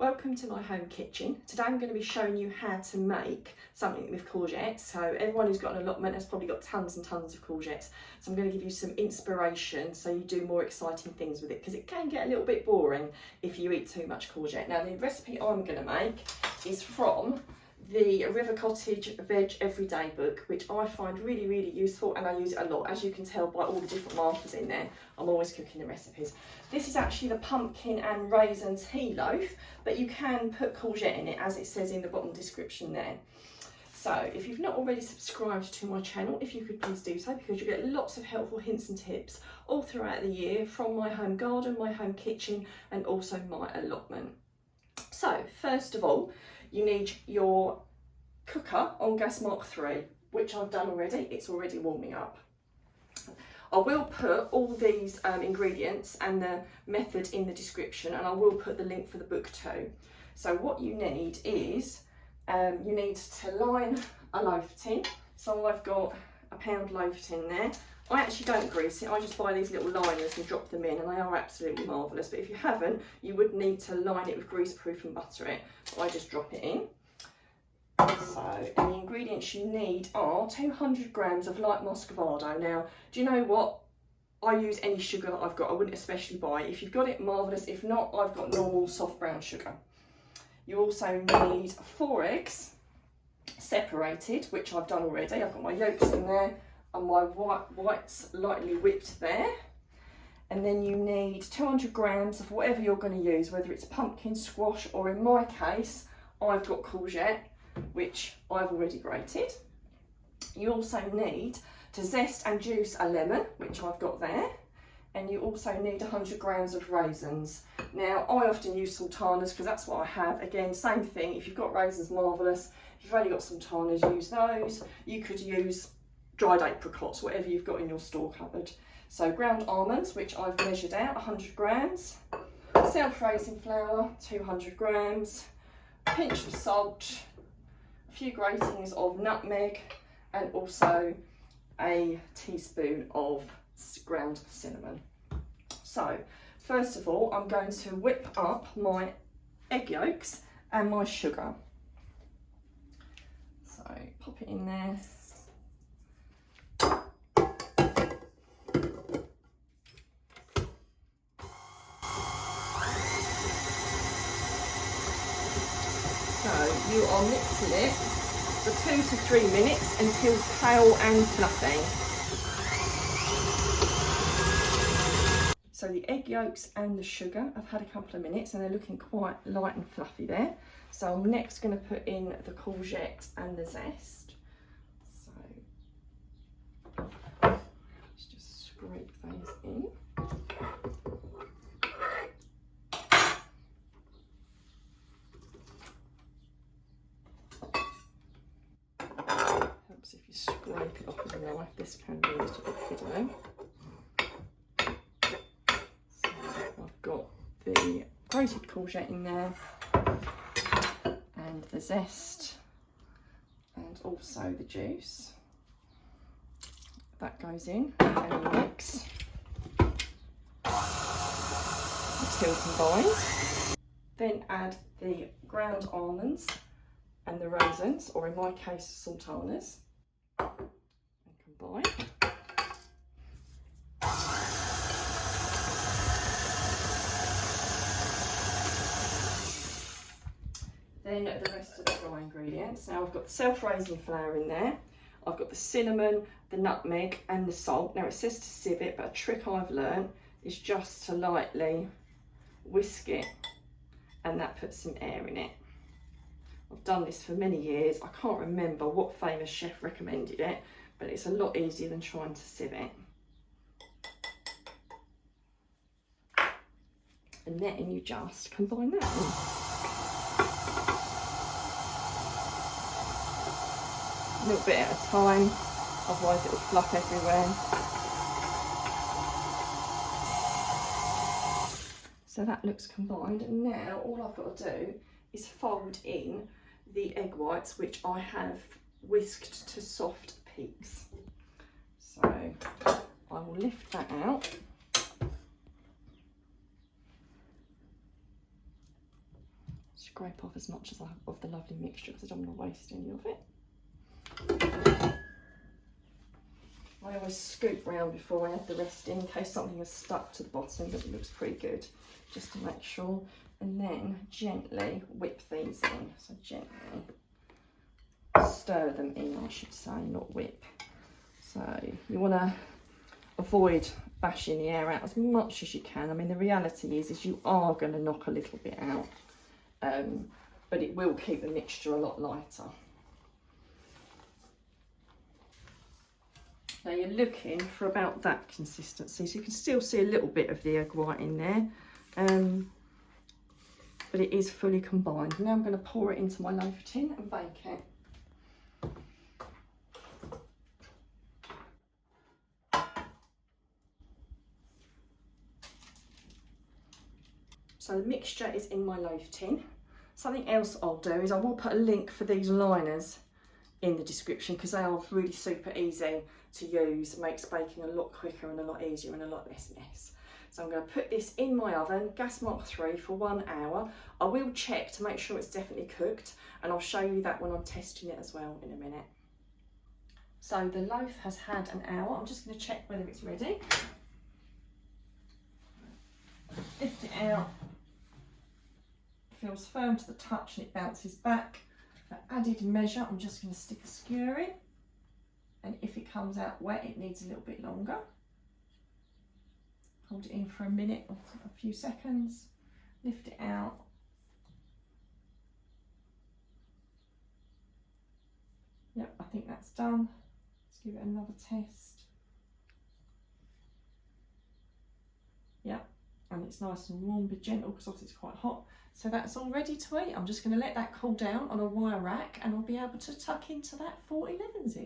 Welcome to my home kitchen. Today I'm going to be showing you how to make something with courgettes. So everyone who's got an allotment has probably got tons and tons of courgettes. So I'm going to give you some inspiration so you do more exciting things with it, because it can get a little bit boring if you eat too much courgette. Now the recipe I'm going to make is from the River Cottage Veg Everyday book, which I find really useful, and I use it a lot. As you can tell by all the different markers in there, I'm always cooking the recipes. This is actually the pumpkin and raisin tea loaf, but you can put courgette in it, as it says in the bottom description there. So if you've not already subscribed to my channel, if you could please do so, because you get lots of helpful hints and tips all throughout the year from my home garden, my home kitchen, and also my allotment. So first of all, you need your cooker on gas mark 3, which I've done already. It's already warming up. I will put all these ingredients and the method in the description, and I will put the link for the book too. So what you need is, you need to line a loaf tin. So I've got a £1 loaf tin there. I actually don't grease it, I just buy these little liners and drop them in, and they are absolutely marvellous. But if you haven't, you would need to line it with grease proof and butter it. But I just drop it in. So, and the ingredients you need are 200 grams of light muscovado. Now, do you know what? I use any sugar that I've got. I wouldn't especially buy it. If you've got it, marvellous. If not, I've got normal soft brown sugar. You also need 4 eggs, separated, which I've done already. I've got my yolks in there and my whites lightly whipped there. And then you need 200 grams of whatever you're going to use, whether it's pumpkin, squash, or in my case, I've got courgette, which I've already grated. You also need to zest and juice a lemon, which I've got there. And you also need 100 grams of raisins. Now, I often use sultanas because that's what I have. Again, same thing, if you've got raisins, marvellous. If you've only got sultanas, use those. You could use dried apricots, whatever you've got in your store cupboard. So ground almonds, which I've measured out, 100 grams. Self-raising flour, 200 grams. A pinch of salt, a few gratings of nutmeg, and also a teaspoon of ground cinnamon. So first of all, I'm going to whip up my egg yolks and my sugar. So pop it in there. So you are mixing it for 2 to 3 minutes until pale and fluffy. So the egg yolks and the sugar have had a couple of minutes and they're looking quite light and fluffy there. So I'm next going to put in the courgette and the zest. So let's just scrape those in. Helps if you scrape it off with a knife. This can be a little bit fiddly. I've got the grated courgette in there, and the zest, and also the juice. That goes in and you mix until combined. Then add the ground almonds and the raisins, or in my case sultanas, and combine. Then the rest of the dry ingredients. Now I've got the self-raising flour in there. I've got the cinnamon, the nutmeg and the salt. Now it says to sieve it, but a trick I've learned is just to lightly whisk it, and that puts some air in it. I've done this for many years. I can't remember what famous chef recommended it, but it's a lot easier than trying to sieve it. And then you just combine that in. A little bit at a time, otherwise it will fluff everywhere. So that looks combined, and now all I've got to do is fold in the egg whites, which I have whisked to soft peaks. So I will lift that out. Scrape off as much as of the lovely mixture because I don't want to waste any of it. I always scoop round before I add the rest in case something has stuck to the bottom, but it looks pretty good, just to make sure. And then gently whip these in. So gently stir them in, I should say, not whip. So you want to avoid bashing the air out as much as you can. I mean, the reality is you are going to knock a little bit out, but it will keep the mixture a lot lighter. Now you're looking for about that consistency, so you can still see a little bit of the egg white in there, but it is fully combined. Now I'm going to pour it into my loaf tin and bake it. So the mixture is in my loaf tin. Something else I'll do is I will put a link for these liners in the description because they are really super easy to use. It makes baking a lot quicker and a lot easier and a lot less mess. So I'm going to put this in my oven, gas mark 3 for 1 hour. I will check to make sure it's definitely cooked, and I'll show you that when I'm testing it as well in a minute. So the loaf has had an hour. I'm just going to check whether it's ready. Lift it out. Feels firm to the touch and it bounces back. For added measure, I'm just going to stick a skewer in, and if it comes out wet, it needs a little bit longer. Hold it in for a minute or a few seconds, lift it out. Yep, I think that's done. Let's give it another test. Yep, and it's nice and warm but gentle because obviously it's quite hot. So that's all ready to eat. I'm just going to let that cool down on a wire rack and I'll be able to tuck into that 40 lemons in.